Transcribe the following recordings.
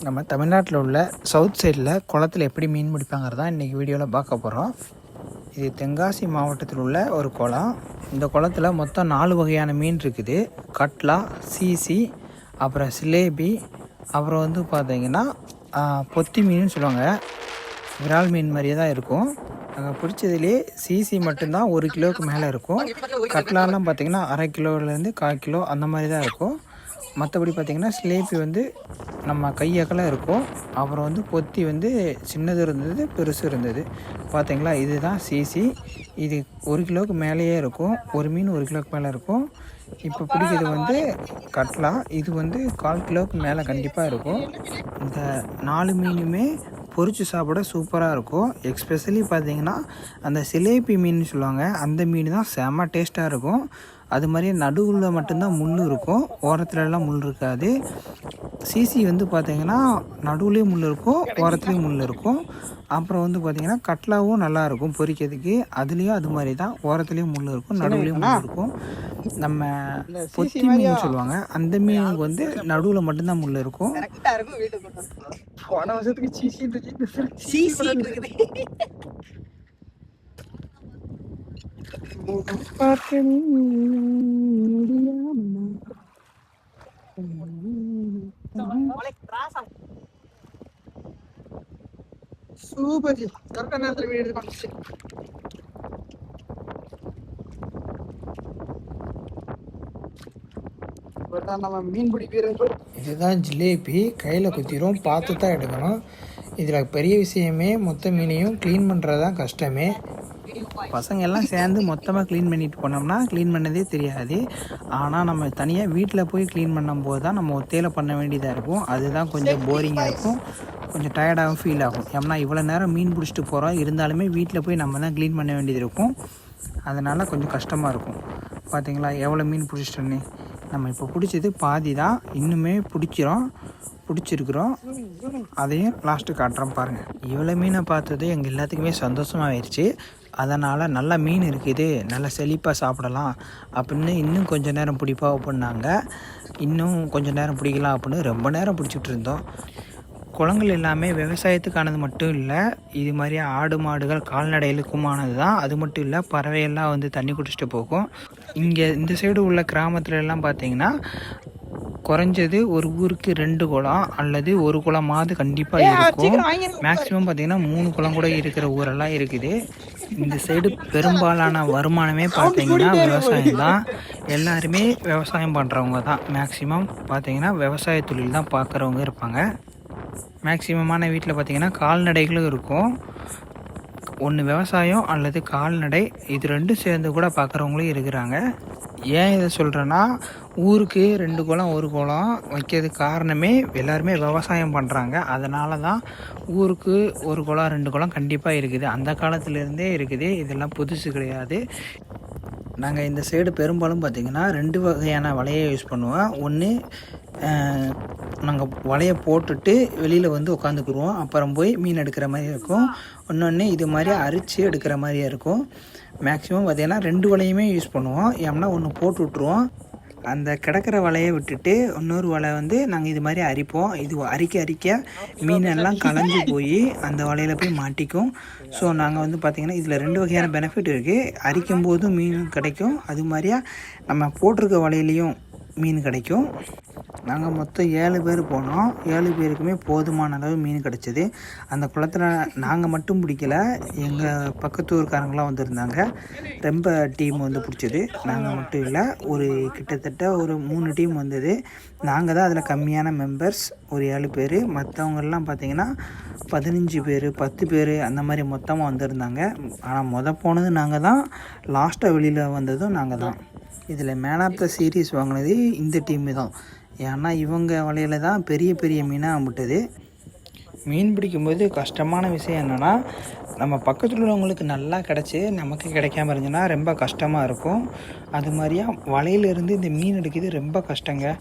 நம்ம தமிழ்நாட்டில் உள்ள சவுத் சைடில் குளத்தில் எப்படி மீன் பிடிப்பாங்கிறதான் இன்றைக்கி வீடியோவில் பார்க்க போகிறோம். இது தென்காசி மாவட்டத்தில் உள்ள ஒரு குளம். இந்த குளத்தில் மொத்தம் 4 வகையான மீன் இருக்குது. கட்லா, சீசி, அப்புறம் சிலேபி, அப்புறம் பார்த்திங்கன்னா பொத்தி மீன் சொல்லுவாங்க. விரால் மீன் மாதிரியே தான் இருக்கும். நாங்கள் பிடிச்சதுலேயே சிசி மட்டும்தான் 1 கிலோவுக்கு மேலே இருக்கும். கட்லாலாம் பார்த்திங்கன்னா அரை கிலோலேருந்து 1/4 கிலோ அந்த மாதிரி தான் இருக்கும். மற்றபடி பார்த்திங்கன்னா சிலேபி நம்ம கையக்கெல்லாம் இருக்கும். அப்புறம் பொத்தி சின்னது இருந்தது, பெருசு இருந்தது. பார்த்திங்களா, இதுதான் சிசி. இது 1 கிலோவுக்கு மேலேயே இருக்கும். ஒரு மீன் 1 கிலோவுக்கு மேலே இருக்கும். இப்போ பிடிக்கிறது கட்லா. இது 1/4 கிலோவுக்கு மேலே கண்டிப்பாக இருக்கும். இந்த 4 மீனுமே பொரிச்சு சாப்பிட சூப்பராக இருக்கும். எஸ்பெஷலி பார்த்திங்கன்னா அந்த சிலேபி மீன் சொல்லுவாங்க, அந்த மீன் தான் செம்ம டேஸ்ட்டாக இருக்கும். அது மாதிரியே நடுவில் மட்டும்தான் முள் இருக்கும், ஓரத்துலலாம் முள் இருக்காது. சிசி பார்த்திங்கன்னா நடுவுலேயும் முள் இருக்கும், ஓரத்துலேயும் முள் இருக்கும். அப்புறம் பார்த்திங்கன்னா கட்லாவும் நல்லாயிருக்கும் பொரிக்கிறதுக்கு. அதுலேயும் அது மாதிரி தான், ஓரத்துலேயும் முள் இருக்கும், நடுவுலேயும் முள் இருக்கும். நம்ம பொத்தி மீன் சொல்லுவாங்க, அந்த மீனுக்கு நடுவில் மட்டும்தான் முள் இருக்கும். சூப்பர் ஜி, கரெக்டான நேரத்தில் வீடியோ எடுத்து காமிச்சு. நம்ம மீன் பிடிக்கிறது இதுதான் ஜிலேபி. கையில் குத்திரும், பார்த்து தான் எடுக்கணும். இதில் பெரிய விஷயமே மொத்த மீனையும் க்ளீன் பண்ணுறது தான் கஷ்டமே. பசங்க எல்லாம் சேர்ந்து மொத்தமாக க்ளீன் பண்ணிட்டு போனோம்னா க்ளீன் பண்ணதே தெரியாது. ஆனால் நம்ம தனியாக வீட்டில் போய் க்ளீன் பண்ணும்போது தான் நம்ம ஒத்தையில் பண்ண வேண்டியதாக இருக்கும். அதுதான் கொஞ்சம் போரிங்காக இருக்கும், கொஞ்சம் டயர்டாகவும் ஃபீல் ஆகும். ஏன்னா இவ்வளோ நேரம் மீன் பிடிச்சிட்டு போகிறோம், இருந்தாலுமே வீட்டில் போய் நம்ம தான் க்ளீன் பண்ண வேண்டியது இருக்கும். அதனால் கொஞ்சம் கஷ்டமாக இருக்கும். பார்த்திங்களா எவ்வளோ மீன் பிடிச்சிட்டோன்னு. நம்ம இப்போ பிடிச்சது பாதி தான், இன்னுமே பிடிச்சிருக்கிறோம். அதையும் லாஸ்ட்டு காட்டுறோம் பாருங்கள். இவ்வளோ மீனை பார்த்தது எங்கள் எல்லாத்துக்குமே சந்தோஷமாக ஆயிடுச்சு. அதனால் நல்லா மீன் இருக்குது, நல்லா செழிப்பாக சாப்பிடலாம் அப்படின்னு இன்னும் கொஞ்சம் நேரம் பிடிப்பா அப்படின்னாங்க. இன்னும் கொஞ்சம் நேரம் பிடிக்கலாம் அப்படின்னு ரொம்ப நேரம் பிடிச்சிட்டு இருந்தோம். குளங்கள் எல்லாமே விவசாயத்துக்கானது மட்டும் இல்லை, இது மாதிரி ஆடு மாடுகள் கால்நடைகளுக்குமானது தான். அது மட்டும் இல்லை, பறவையெல்லாம் தண்ணி குடிச்சிட்டு போகும். இங்கே இந்த சைடு உள்ள கிராமத்துல எல்லாம் பார்த்திங்கன்னா குறைஞ்சது ஒரு ஊருக்கு 2 குளம் அல்லது 1 குளமாவது கண்டிப்பாக இருக்கும். மேக்ஸிமம் பார்த்திங்கன்னா 3 குளம் கூட இருக்கிற ஊரெல்லாம் இருக்குது. இந்த சைடு பெரும்பாலான வருமானமே பார்த்திங்கன்னா விவசாயம் தான். எல்லாருமே விவசாயம் பண்ணுறவங்க தான். மேக்ஸிமம் பார்த்திங்கன்னா விவசாய தொழில் தான் பார்க்குறவங்க இருப்பாங்க. மேக்ஸிமமான வீட்டில் பார்த்திங்கன்னா கால்நடைகளும் இருக்கும். ஒன்று விவசாயம் அல்லது கால்நடை, இது 2 சேர்ந்து கூட பார்க்குறவங்களும் இருக்கிறாங்க. ஏன் இதை சொல்கிறேன்னா, ஊருக்கு 2 குளம் 1 குளம் வைக்கிறதுக்கு காரணமே எல்லாருமே விவசாயம் பண்ணுறாங்க. அதனால தான் ஊருக்கு 1 குளம் 2 குளம் கண்டிப்பாக இருக்குது. அந்த காலத்துலேருந்தே இருக்குது, இதெல்லாம் புதுசு கிடையாது. நாங்கள் இந்த சைடு பெரும்பாலும் பார்த்திங்கன்னா 2 வகையான வலையை யூஸ் பண்ணுவோம். ஒன்று நாங்கள் வலையை போட்டுட்டு வெளியில் உட்காந்துக்குருவோம், அப்புறம் போய் மீன் எடுக்கிற மாதிரி இருக்கும். இன்னொன்று இது மாதிரி அரிச்சு எடுக்கிற மாதிரியே இருக்கும். மேக்ஸிமம் பார்த்திங்கன்னா 2 வலையுமே யூஸ் பண்ணுவோம். ஏன்னா ஒன்று போட்டு விட்ருவோம், அந்த கிடக்கிற வலையை விட்டுட்டு இன்னொரு வலை நாங்கள் இது மாதிரி அரிப்போம். இது அரிக்க மீனெல்லாம் கலைஞ்சி போய் அந்த வலையில் போய் மாட்டிக்கும். ஸோ நாங்கள் பார்த்திங்கன்னா இதில் 2 வகையான பெனிஃபிட் இருக்குது. அரிக்கும் போதும் மீன் கிடைக்கும், அது மாதிரியா நம்ம போட்டிருக்க வலையிலையும் மீன் கிடைக்கும். நாங்கள் மொத்தம் 7 பேர் போனோம். 7 பேருக்குமே போதுமான அளவு மீன் கிடச்சிது. அந்த குளத்தில் நாங்கள் மட்டும் பிடிக்கல, எங்கள் பக்கத்து ஊருக்காரங்களாம் வந்திருந்தாங்க. ரொம்ப டீம் பிடிச்சது. நாங்கள் மட்டும் இல்லை, கிட்டத்தட்ட ஒரு 3 டீம் வந்தது. நாங்கள் தான் அதில் கம்மியான மெம்பர்ஸ், ஒரு 7 பேர். மற்றவங்கெல்லாம் பார்த்திங்கன்னா 15 பேர் 10 பேர் அந்த மாதிரி மொத்தமாக வந்திருந்தாங்க. ஆனால் போனது நாங்கள் தான், லாஸ்ட்டாக வெளியில் வந்ததும் நாங்கள் தான். இதில் மேன் ஆஃப் த சீரீஸ் வாங்கினது இந்த டீமு தான். ஏன்னா இவங்க வலையில் தான் பெரிய பெரிய மீனாக அம்பிட்டது. மீன் பிடிக்கும்போது கஷ்டமான விஷயம் என்னென்னா, நம்ம பக்கத்தில் உள்ளவங்களுக்கு நல்லா கிடச்சி நமக்கு கிடைக்காம இருந்துச்சுன்னா ரொம்ப கஷ்டமாக இருக்கும். அது மாதிரியா வலையிலேருந்து இந்த மீன் எடுக்கிறது ரொம்ப கஷ்டங்க.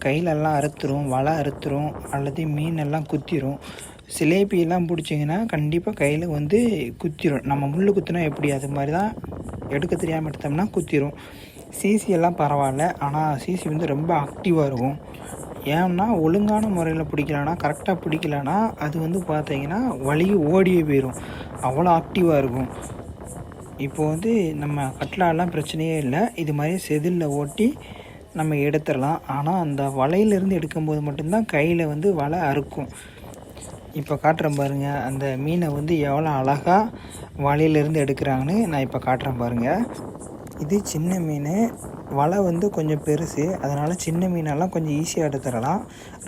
கையிலெல்லாம் அறுத்துரும், வலை அறுத்துரும், அல்லது மீன் எல்லாம் குத்திரும். சிலேபியெல்லாம் பிடிச்சிங்கன்னா கண்டிப்பாக கையில் குத்திரும். நம்ம முள் குத்தினா எப்படி, அது மாதிரி தான் எடுக்க தெரியாமல் எடுத்தோம்னா குத்திரும். சிசி எல்லாம் பரவாயில்ல, ஆனால் சிசி ரொம்ப ஆக்டிவாக இருக்கும். ஏன்னா ஒழுங்கான முறையில் பிடிக்கலனா, கரெக்டாக பிடிக்கலனா அது வந்து பார்த்தீங்கன்னா வழுகி ஓடியே போயிடும். அவ்வளோ ஆக்டிவாக இருக்கும். இப்போ வந்து நம்ம கட்லாலாம் பிரச்சனையே இல்லை. இது மாதிரி செதிலில் ஓட்டி நம்ம எடுத்துடலாம். ஆனால் அந்த வலையிலேருந்து எடுக்கும்போது மட்டும்தான் கையில் வந்து வலை அறுக்கும். இப்போ காட்டுறேன் பாருங்கள், அந்த மீனை வந்து எவ்வளோ அழகாக வலையிலேருந்து எடுக்கிறாங்கன்னு நான் இப்போ காட்டுறேன் பாருங்கள். இது சின்ன மீன், வலை வந்து கொஞ்சம் பெருசு, அதனால் சின்ன மீனெல்லாம் கொஞ்சம் ஈஸியாக எடுத்துடலாம்.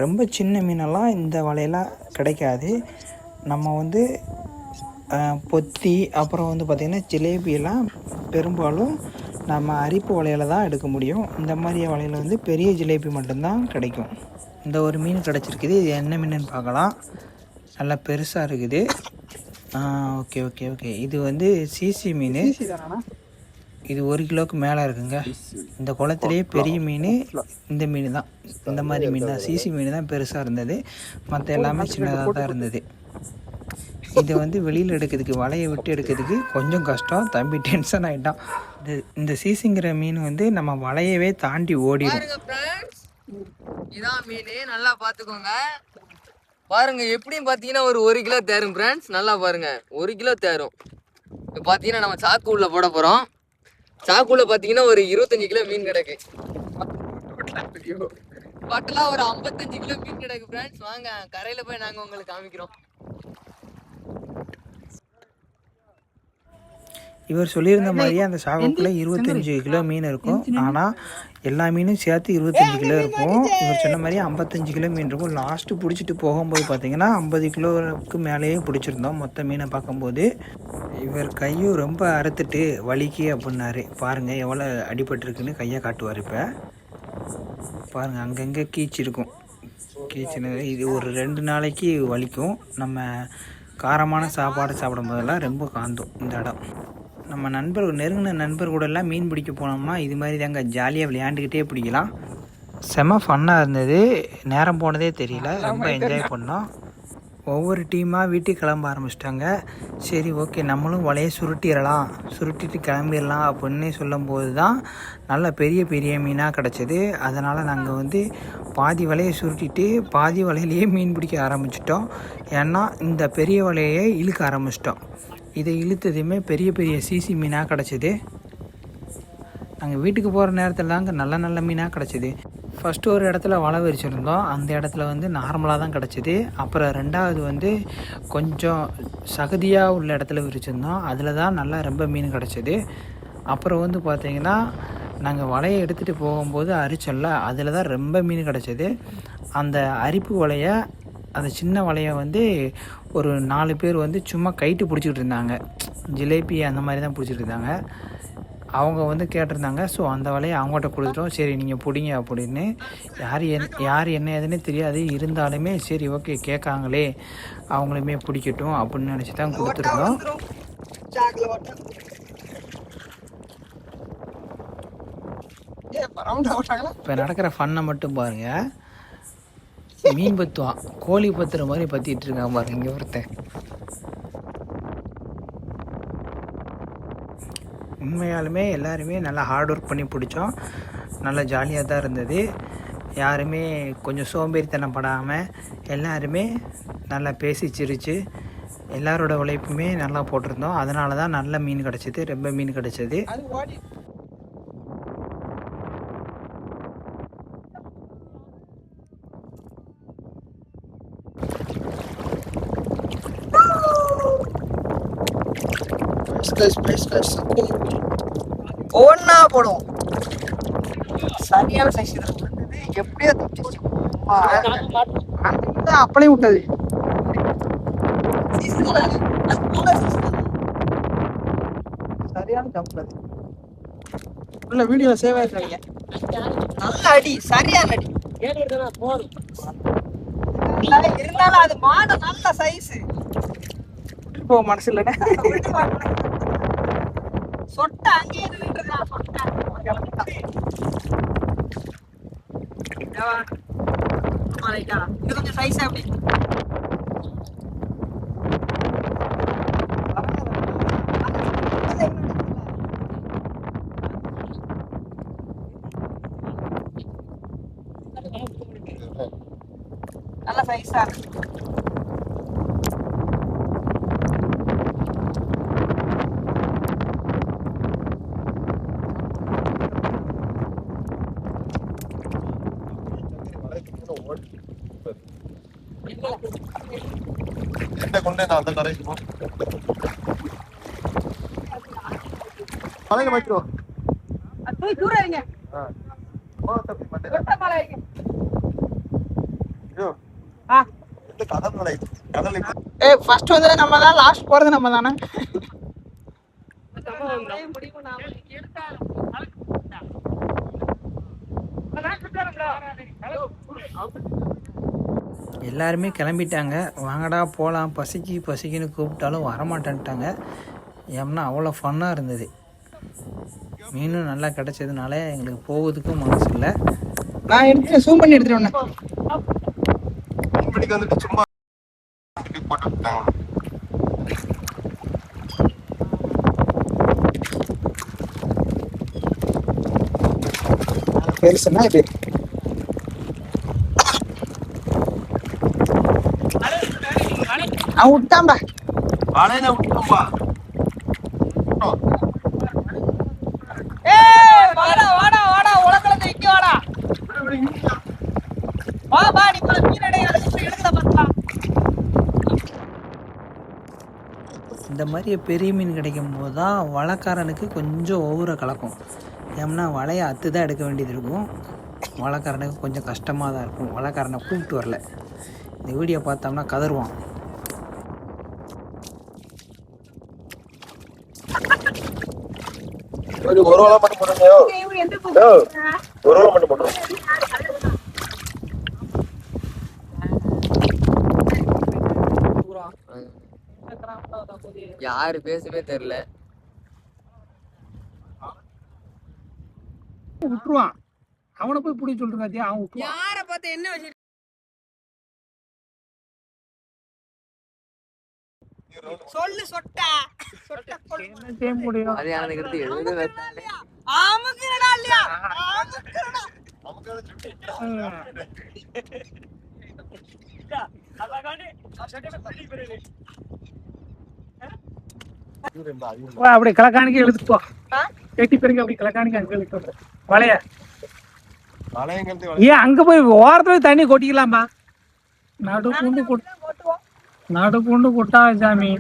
ரொம்ப சின்ன மீனெல்லாம் இந்த வலையெல்லாம் கிடைக்காது. நம்ம வந்து பொத்தி அப்புறம் வந்து பார்த்திங்கன்னா ஜிலேபியெல்லாம் பெரும்பாலும் நம்ம அரிப்பு வலையில் தான் எடுக்க முடியும். இந்த மாதிரி வலையில் வந்து பெரிய ஜிலேபி மட்டும்தான் கிடைக்கும். இந்த ஒரு மீன் கிடச்சிருக்குது. இது என்ன மீனுன்னு பார்க்கலாம். நல்லா பெருசாக இருக்குது. ஓகே ஓகே ஓகே இது வந்து சிசி மீன். இது 1 கிலோவுக்கு மேலே இருக்குங்க. இந்த குளத்துலேயே பெரிய மீன் இந்த மீன் தான். இந்த மாதிரி மீன் தான், சிசி மீன் தான் பெருசாக இருந்தது. மற்ற எல்லாமே சின்னதாக தான் இருந்தது. இதை வந்து வெளியில் எடுக்கிறதுக்கு, வலையை விட்டு எடுக்கிறதுக்கு கொஞ்சம் கஷ்டம். தம்பி டென்ஷன் ஆகிட்டான். இந்த சீசிங்கிற மீன் வந்து நம்ம வலையவே தாண்டி ஓடிடும். இதான் மீன், நல்லா பார்த்துக்கோங்க. பாருங்க எப்படியும் பார்த்தீங்கன்னா ஒரு 1 கிலோ தேரும் ஃப்ரெண்ட்ஸ். நல்லா பாருங்க 1 கிலோ தேரும். இப்போ பார்த்தீங்கன்னா நம்ம சாக்கு உள்ள போட போகிறோம். சாக்குள்ள பார்த்தீங்கன்னா ஒரு 25 கிலோ மீன் கிடக்கு. பட்டெல்லாம் ஒரு 55 கிலோ மீன் கிடக்கு ஃப்ரெண்ட்ஸ். வாங்க கரையில் போய் நாங்கள் உங்களுக்கு காமிக்கிறோம். இவர் சொல்லியிருந்த மாதிரியே அந்த சாக்குக்குள்ளே 25 கிலோ மீன் இருக்கும். ஆனால் எல்லா மீனும் சேர்த்து 25 கிலோ இருக்கும். இவர் சொன்ன மாதிரி 55 கிலோ மீன் இருக்கும். லாஸ்ட்டு பிடிச்சிட்டு போகும்போது பார்த்தீங்கன்னா 50 கிலோவுக்கு மேலேயே பிடிச்சிருந்தோம் மொத்த மீனை பார்க்கும்போது. இவர் கையும் ரொம்ப அறுத்துட்டு வலிக்கு அப்படின்னாரு. பாருங்கள் எவ்வளோ அடிபட்டிருக்குன்னு கையை காட்டுவார். இப்போ பாருங்கள் அங்கங்கே கீச்சிருக்கும். கீச்சினது இது ஒரு 2 நாளைக்கு வலிக்கும். நம்ம காரமான சாப்பாடு சாப்பிடும் போதெல்லாம் ரொம்ப காந்தும் இந்த இடம். நம்ம நெருங்கின நண்பர் கூடலாம் மீன் பிடிக்க போனோம்னா இது மாதிரி தாங்க ஜாலியாக விளையாண்டுக்கிட்டே பிடிக்கலாம். செம ஃபன்னாக இருந்தது. நேரம் போனதே தெரியல. ரொம்ப என்ஜாய் பண்ணோம். ஒவ்வொரு டீமாக வீட்டுக்கு கிளம்ப ஆரம்பிச்சிட்டாங்க. சரி ஓகே நம்மளும் வலையை சுருட்டிட்டு கிளம்பிடலாம் அப்படின்னு சொல்லும்போது தான் நல்ல பெரிய பெரிய மீனாக கிடச்சிது. அதனால் நாங்கள் வந்து பாதி வலையை சுருட்டிட்டு பாதி வலையிலேயே மீன் பிடிக்க ஆரம்பிச்சிட்டோம். ஏன்னா இந்த பெரிய வலையை இழுக்க ஆரம்பிச்சிட்டோம். இதை இழுத்ததுமே பெரிய பெரிய சிசி மீனாக கிடச்சிது. நாங்கள் வீட்டுக்கு போகிற நேரத்தில் தாங்க நல்ல நல்ல மீனாக கிடச்சிது. ஃபஸ்ட்டு ஒரு இடத்துல வலை விரிச்சிருந்தோம். அந்த இடத்துல வந்து நார்மலாக தான் கிடச்சிது. அப்புறம் 2வது வந்து கொஞ்சம் சகதியாக உள்ள இடத்துல விரிச்சிருந்தோம். அதில் தான் நல்லா ரொம்ப மீன் கிடச்சிது. அப்புறம் வந்து பார்த்திங்கன்னா நாங்கள் வலையை எடுத்துகிட்டு போகும்போது அரிச்சல்ல, அதில் தான் ரொம்ப மீன் கிடச்சிது. அந்த அரிப்பு வலையை, அந்த சின்ன வலையை வந்து ஒரு 4 பேர் வந்து சும்மா கைட்டு பிடிச்சிக்கிட்டு இருந்தாங்க. ஜிலேபி அந்த மாதிரி தான் பிடிச்சிட்டு இருந்தாங்க. அவங்க வந்து கேட்டிருந்தாங்க. ஸோ அந்த வலையை அவங்கள்ட்ட கொடுத்துட்டோம். சரி நீங்கள் பிடிங்க அப்படின்னு. யார் என்ன ஏதுன்னு தெரியாது. இருந்தாலுமே சரி ஓகே கேட்காங்களே அவங்களுமே பிடிக்கட்டும் அப்படின்னு நினச்சி தான் கொடுத்துருந்தோம். இப்போ நடக்கிற ஃபன்னை மட்டும் பாருங்கள். மீன் பத்துவான், கோழி பத்துற மாதிரி பற்றிட்டு இருக்கான் பாருங்க இங்கே ஒருத்தன். உண்மையாலுமே எல்லாருமே நல்லா ஹார்ட் ஒர்க் பண்ணி பிடிச்சோம். நல்லா ஜாலியாக தான் இருந்தது. யாருமே கொஞ்சம் சோம்பேறித்தனம் படாமல் எல்லாருமே நல்லா பேசி சிரித்து எல்லாரோட உழைப்புமே நல்லா போட்டிருந்தோம். அதனால தான் நல்ல மீன் கிடச்சிது, ரொம்ப மீன் கிடச்சிது. ஒன்னா போடும் சரியான சைஸ். எப்படியோ அப்படியே விட்டது. சரியான ஜம்ப். உள்ள வீடியோ சேவ் ஆயிருக்காங்க. நல்ல அடி, சரியான அடி. இருந்தாலும் அது மாடு நல்ல சைஸ். போக மனசு இல்லை. சொட்ட அங்கேயே நின்றுதான். இது கொஞ்சம் சைஸா அப்படி சைஸா கொண்டு அந்த கடைக்கு போ மலையில வைக்கிறோம் போய் தூரம் இருங்க ஃபர்ஸ்ட் வந்து நம்ம தான், லாஸ்ட் போறது நம்ம தானே. எல்லாருமே கிளம்பிட்டாங்க. வாங்கடா போகலாம், பசிக்குன்னு கூப்பிட்டாலும் வரமாட்டேன்ட்டாங்க. ஏன்னா அவ்வளோ ஃபன்னாக இருந்தது. மீனும் நல்லா கிடச்சதுனால எங்களுக்கு போகிறதுக்கும் மனசு இல்லை. நான் எடுத்து ஜூம் பண்ணி எடுத்துட்டு வந்துட்டு சும்மா போட்டு பெருசுன்னா இது அவன் விட்டாம்பா வலையில விட்டுப்பா வாடா வாடா வாடா உலகத்துல இங்க வாடா வா வா நீ போய் மீன் எடுக்கத பார்க்கலாம். இந்த மாதிரி பெரிய மீன் கிடைக்கும் போது தான் வலைக்காரனுக்கு கொஞ்சம் ஓவர கலக்கும். ஏன்னா வலையை அத்து தான் எடுக்க வேண்டியது இருக்கும். வலைக்காரனுக்கு கொஞ்சம் கஷ்டமாக தான் இருக்கும். வலைக்காரனை கூப்பிட்டு வரல. இந்த வீடியோ பார்த்தோம்னா கதறுவான். ஒரு வலை மட்டும் போடுங்க. ஒரு வலை மட்டும் போடுங்க. யாரு பேசவே தெரியல. விட்டுருவான் அவனை போய் பிடி சொல்றாத்தியா அவன் யாரை பார்த்து என்ன வச்சு சொல்லு சொட்டா சொட்டா என்ன செய்ய முடியும். அது எனக்கு எடுத்து எழுதுவே ஆமுக்குறடா இல்லையா ஆமுக்குறடா அப்படி கலக்காணிக்கு எழுத்து போ கெட்டி பெருங்க அப்படி கலக்காணிக்கு அங்க எழுத்து வளைய ஏன் அங்க போய் ஓரத்துல தண்ணி கொட்டிக்கலாமா நடு பூண்டு கொட்டா சாமி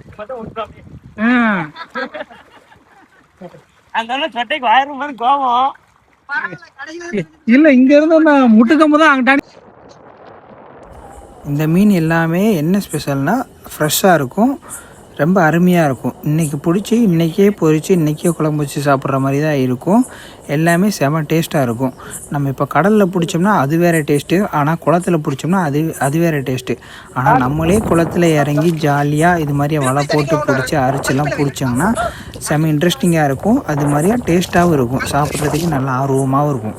இல்ல இங்க இருந்து முட்டுக்கம்பு தான் அங்கிட்ட. இந்த மீன் எல்லாமே என்ன ஸ்பெஷல்னால் ஃப்ரெஷ்ஷாக இருக்கும், ரொம்ப அருமையாக இருக்கும். இன்றைக்கி பிடிச்சி இன்றைக்கே பொரித்து இன்றைக்கே குழம்பு வச்சு சாப்பிட்ற மாதிரி தான் இருக்கும். எல்லாமே செம டேஸ்ட்டாக இருக்கும். நம்ம இப்போ கடலில் பிடிச்சோம்னா அது வேறு டேஸ்ட்டு, ஆனால் குளத்துல பிடிச்சோம்னா அது வேறு டேஸ்ட்டு. ஆனால் நம்மளே குளத்துல இறங்கி ஜாலியாக இது மாதிரியே வலை போட்டு பிடிச்சி அரிச்செல்லாம் பிடிச்சோம்னா செம இன்ட்ரெஸ்டிங்காக இருக்கும். அது மாதிரியே டேஸ்ட்டாகவும் இருக்கும், சாப்பிட்றதுக்கு நல்லா ஆர்வமாகவும் இருக்கும்.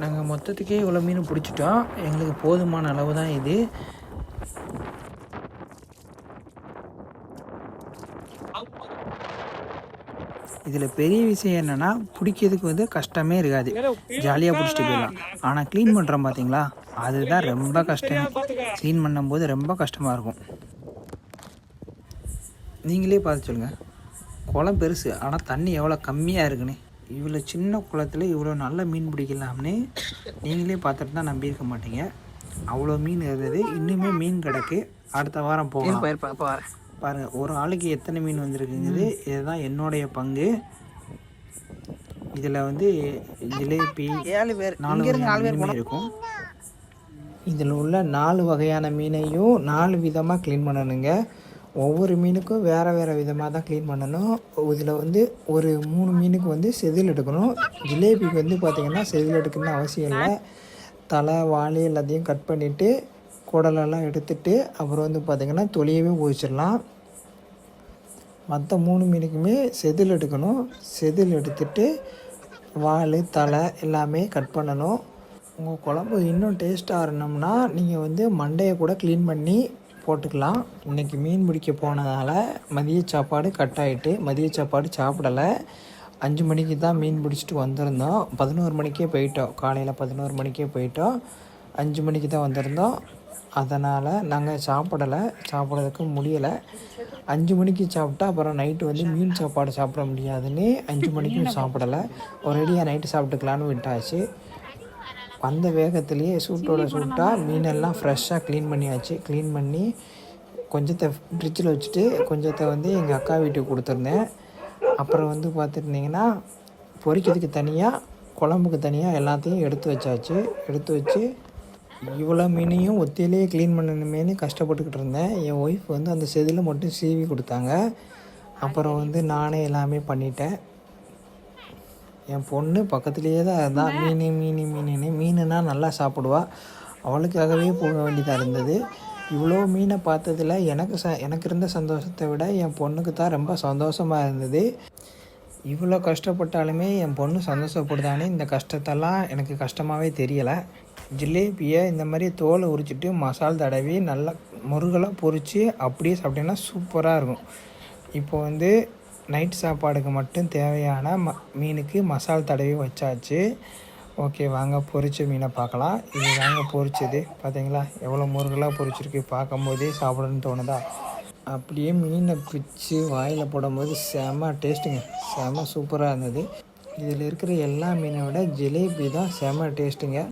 நாங்கள் மொத்தத்துக்கே இவ்வளோ மீன் பிடிச்சிட்டோம். எங்களுக்கு போதுமான அளவு தான் இது. இதில் பெரிய விஷயம் என்னென்னா பிடிக்கிறதுக்கு வந்து கஷ்டமே இருக்காது, ஜாலியாக பிடிச்சிட்டு போயிடலாம். ஆனால் க்ளீன் பண்ணுறோம் பார்த்தீங்களா, அதுதான் ரொம்ப கஷ்டம். க்ளீன் பண்ணும்போது ரொம்ப கஷ்டமாக இருக்கும். நீங்களே பார்த்து சொல்லுங்கள், குளம் பெருசு ஆனால் தண்ணி எவ்வளோ கம்மியாக இருக்குன்னு. இவ்வளோ சின்ன குளத்தில் இவ்வளோ நல்ல மீன் பிடிக்கலாம்னு நீங்களே பார்த்துட்டு தான் நம்பியிருக்க மாட்டீங்க. அவ்வளோ மீன் இருந்தது, இன்னுமே மீன் கிடக்கு. அடுத்த வாரம் போகலாம். பாருங்கள் ஒரு ஆளுக்கு எத்தனை மீன் வந்திருக்குங்கிறது. இதுதான் என்னுடைய பங்கு. இதில் வந்து ஜிலேபி 4 மீனுமே இருக்கும். இதில் உள்ள 4 வகையான மீனையும் 4 விதமாக க்ளீன் பண்ணணுங்க. ஒவ்வொரு மீனுக்கும் வேறு வேறு விதமாக தான் க்ளீன் பண்ணணும். இதில் வந்து ஒரு 3 மீனுக்கு வந்து செதில் எடுக்கணும். ஜிலேபிக்கு வந்து பார்த்திங்கன்னா செதில் எடுக்கணும்னு அவசியம் இல்லை. தலை வாலி எல்லாத்தையும் கட் பண்ணிவிட்டு குடலெல்லாம் எடுத்துட்டு அப்புறம் வந்து பார்த்திங்கன்னா தொலியவே போயிச்சிடலாம். மற்ற 3 மீனுக்குமே செதில் எடுக்கணும். செதில் எடுத்துட்டு வால் தலை எல்லாமே கட் பண்ணணும். உங்கள் குழம்பு இன்னும் டேஸ்ட்டாக இருக்கணும்னா நீங்கள் வந்து மண்டையை கூட க்ளீன் பண்ணி போட்டுக்கலாம். இன்றைக்கி மீன் பிடிக்க போனதால் மதிய சாப்பாடு கட் ஆகிட்டு மதிய சாப்பாடு சாப்பிடலை. 5 மணிக்கு தான் மீன் பிடிச்சிட்டு வந்திருந்தோம். 11 மணிக்கே போயிட்டோம். காலையில் 11 மணிக்கே போயிட்டோம். 5 மணிக்கு தான் வந்திருந்தோம். அதனால் நாங்கள் சாப்பிட்றதுக்கு முடியலை. 5 மணிக்கு சாப்பிட்டா அப்புறம் நைட்டு வந்து மீன் சாப்பாடு சாப்பிட முடியாதுன்னு 5 மணிக்கும் சாப்பிடலை. ஒரேடியாக நைட்டு சாப்பிட்டுக்கலான்னு விட்டாச்சு. வந்த வேகத்துலேயே சூட்டாக மீனெல்லாம் ஃப்ரெஷ்ஷாக க்ளீன் பண்ணியாச்சு. க்ளீன் பண்ணி கொஞ்சத்தை ஃப்ரிட்ஜில் வச்சுட்டு கொஞ்சத்தை வந்து எங்கள் அக்கா வீட்டுக்கு கொடுத்துருந்தேன். அப்புறம் வந்து பார்த்துருந்தீங்கன்னா பொரிக்கிறதுக்கு தனியாக, குழம்புக்கு தனியாக எல்லாத்தையும் எடுத்து வச்சாச்சு. எடுத்து வச்சு இவ்வளோ மீனையும் ஒத்தையிலேயே க்ளீன் பண்ணணுமேனு கஷ்டப்பட்டுக்கிட்டு இருந்தேன். என் ஒய்ஃப் வந்து அந்த செதில் மட்டும் சீவி கொடுத்தாங்க. அப்புறம் வந்து நானே எல்லாமே பண்ணிட்டேன். என் பொண்ணு பக்கத்துலேயே தான் இருந்தால் மீனுன்னா நல்லா சாப்பிடுவா. அவளுக்காகவே போக வேண்டியதாக இருந்தது. இவ்வளோ மீனை பார்த்ததில் எனக்கு இருந்த சந்தோஷத்தை விட என் பொண்ணுக்கு தான் ரொம்ப சந்தோஷமாக இருந்தது. இவ்வளோ கஷ்டப்பட்டாலுமே என் பொண்ணு சந்தோஷப்படுதானே இந்த கஷ்டத்தெல்லாம் எனக்கு கஷ்டமாகவே தெரியலை. ஜிலேபியை இந்த மாதிரி தோலை உரிச்சிட்டு மசால் தடவி நல்லா முருகலாக பொரித்து அப்படியே சாப்பிட்டீங்கன்னா சூப்பராக இருக்கும். இப்போ வந்து நைட் சாப்பாடுக்கு மட்டும் தேவையான மீனுக்கு மசால் தடவி வச்சாச்சு. ஓகே, வாங்க பொரிச்ச மீனை பார்க்கலாம். இது வாங்க பொரிச்சது பார்த்தீங்களா, எவ்வளோ முருகலாக பொரிச்சிருக்கு. பார்க்கும்போதே சாப்பிடணும்னு தோணுதா? அப்படியே மீனை பிச்சு வாயில் போடும்போது செம டேஸ்ட்டுங்க, செம சூப்பராக இருந்தது. இதில் இருக்கிற எல்லா மீனை விட ஜிலேபி தான் செம டேஸ்ட்டுங்க.